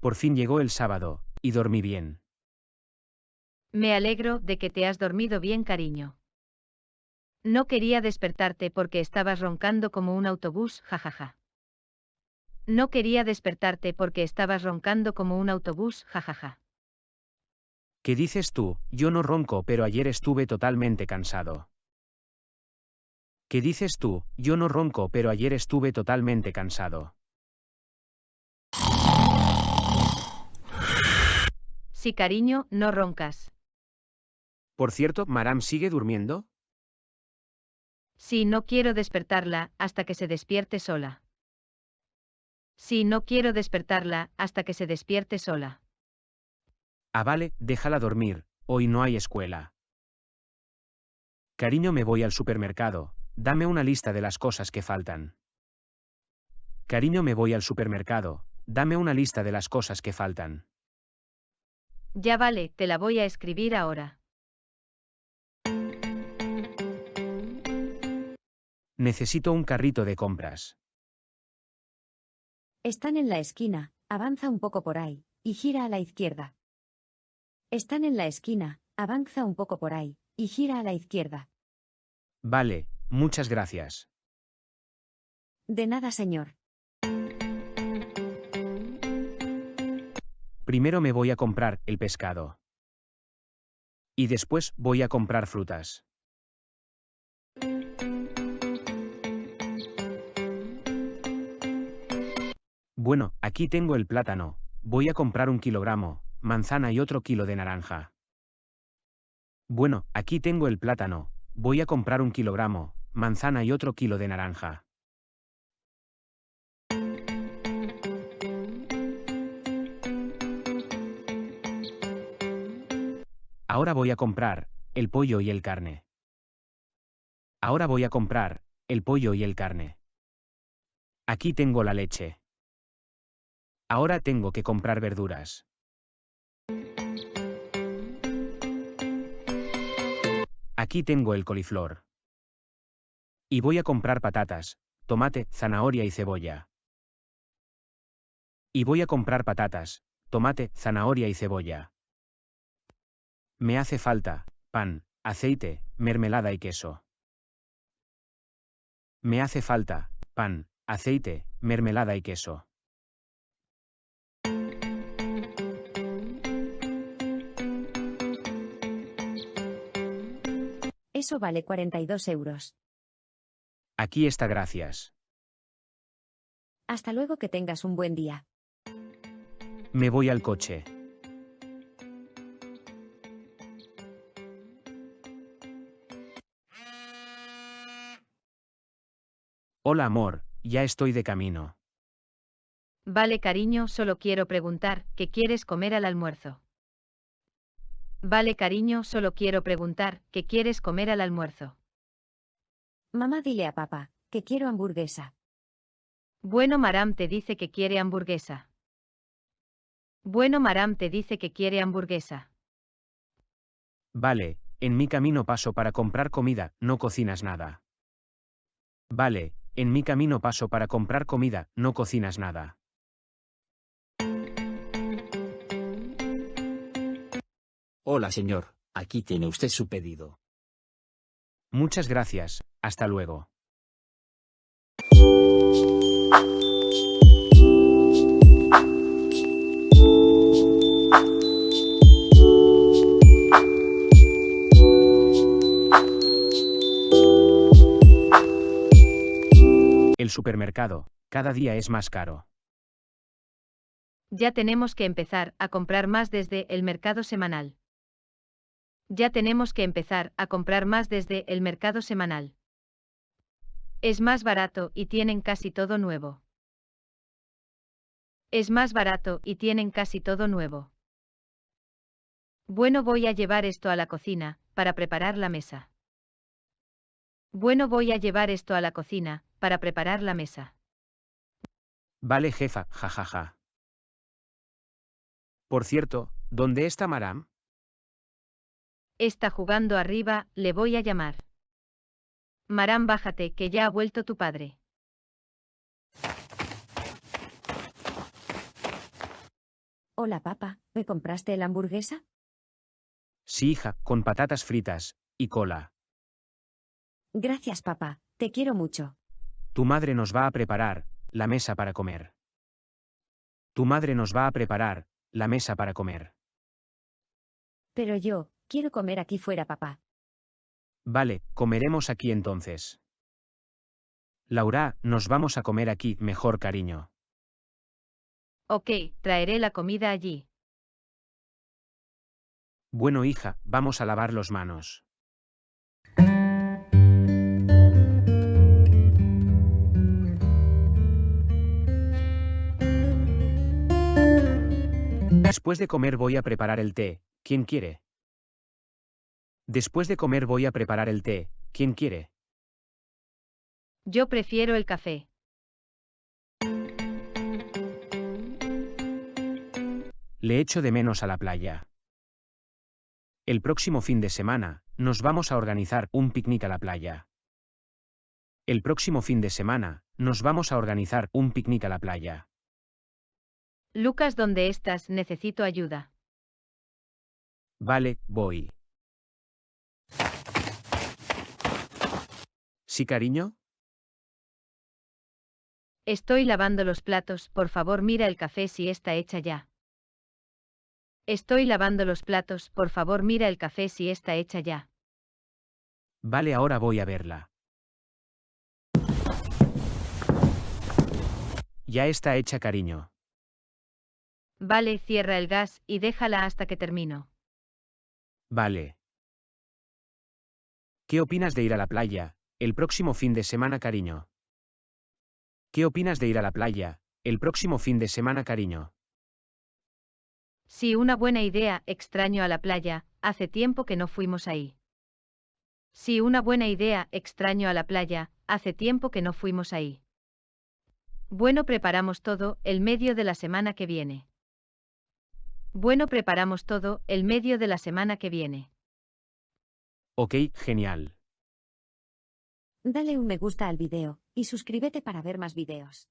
Por fin llegó el sábado, y dormí bien. Me alegro de que te has dormido bien, cariño. No quería despertarte porque estabas roncando como un autobús, jajaja. No quería despertarte porque estabas roncando como un autobús, jajaja. ¿Qué dices tú? Yo no ronco, pero ayer estuve totalmente cansado. ¿Qué dices tú? Yo no ronco, pero ayer estuve totalmente cansado. Sí, cariño, no roncas. Por cierto, ¿Maram sigue durmiendo? Sí, no quiero despertarla hasta que se despierte sola. Sí, no quiero despertarla hasta que se despierte sola. Ah, vale, déjala dormir, hoy no hay escuela. Cariño, me voy al supermercado, dame una lista de las cosas que faltan. Cariño, me voy al supermercado, dame una lista de las cosas que faltan. Ya vale, te la voy a escribir ahora. Necesito un carrito de compras. Están en la esquina, avanza un poco por ahí, y gira a la izquierda. Están en la esquina, avanza un poco por ahí, y gira a la izquierda. Vale, muchas gracias. De nada, señor. Primero me voy a comprar el pescado. Y después voy a comprar frutas. Bueno, aquí tengo el plátano, voy a comprar 1 kilogramo, manzana y otro kilo de naranja. Bueno, aquí tengo el plátano, voy a comprar 1 kilogramo, manzana y otro kilo de naranja. Ahora voy a comprar el pollo y el carne. Ahora voy a comprar el pollo y el carne. Aquí tengo la leche. Ahora tengo que comprar verduras. Aquí tengo el coliflor. Y voy a comprar patatas, tomate, zanahoria y cebolla. Y voy a comprar patatas, tomate, zanahoria y cebolla. Me hace falta pan, aceite, mermelada y queso. Me hace falta pan, aceite, mermelada y queso. Eso vale 42 euros. Aquí está, gracias. Hasta luego, que tengas un buen día. Me voy al coche. Hola, amor, ya estoy de camino. Vale, cariño, solo quiero preguntar, ¿qué quieres comer al almuerzo? Vale, cariño, solo quiero preguntar, ¿qué quieres comer al almuerzo? Mamá, dile a papá que quiero hamburguesa. Bueno, Maram te dice que quiere hamburguesa. Bueno, Maram te dice que quiere hamburguesa. Vale, en mi camino paso para comprar comida, no cocinas nada. Vale, en mi camino paso para comprar comida, no cocinas nada. Hola, señor, aquí tiene usted su pedido. Muchas gracias, hasta luego. El supermercado, cada día es más caro. Ya tenemos que empezar a comprar más desde el mercado semanal. Ya tenemos que empezar a comprar más desde el mercado semanal. Es más barato y tienen casi todo nuevo. Es más barato y tienen casi todo nuevo. Bueno, voy a llevar esto a la cocina, para preparar la mesa. Bueno, voy a llevar esto a la cocina, para preparar la mesa. Vale, jefa, jajaja. Por cierto, ¿dónde está Maram? Está jugando arriba, le voy a llamar. Maram, bájate, que ya ha vuelto tu padre. Hola papá, ¿me compraste la hamburguesa? Sí, hija, con patatas fritas y cola. Gracias papá, te quiero mucho. Tu madre nos va a preparar la mesa para comer. Tu madre nos va a preparar la mesa para comer. Pero yo, quiero comer aquí fuera papá. Vale, comeremos aquí entonces. Laura, nos vamos a comer aquí mejor, cariño. Ok, traeré la comida allí. Bueno, hija, vamos a lavar las manos. Después de comer voy a preparar el té. ¿Quién quiere? Después de comer voy a preparar el té. ¿Quién quiere? Yo prefiero el café. Le echo de menos a la playa. El próximo fin de semana, nos vamos a organizar un picnic a la playa. El próximo fin de semana, nos vamos a organizar un picnic a la playa. Lucas, ¿dónde estás? Necesito ayuda. Vale, voy. ¿Sí, cariño? Estoy lavando los platos, por favor mira el café si está hecha ya. Estoy lavando los platos, por favor mira el café si está hecha ya. Vale, ahora voy a verla. Ya está hecha, cariño. Vale, cierra el gas y déjala hasta que termino. Vale. ¿Qué opinas de ir a la playa el próximo fin de semana, cariño? ¿Qué opinas de ir a la playa el próximo fin de semana, cariño? Sí, una buena idea, extraño a la playa, hace tiempo que no fuimos ahí. Sí, una buena idea, extraño a la playa, hace tiempo que no fuimos ahí. Bueno, preparamos todo, el medio de la semana que viene. Bueno, preparamos todo, el medio de la semana que viene. Ok, genial. Dale un me gusta al video, y suscríbete para ver más videos.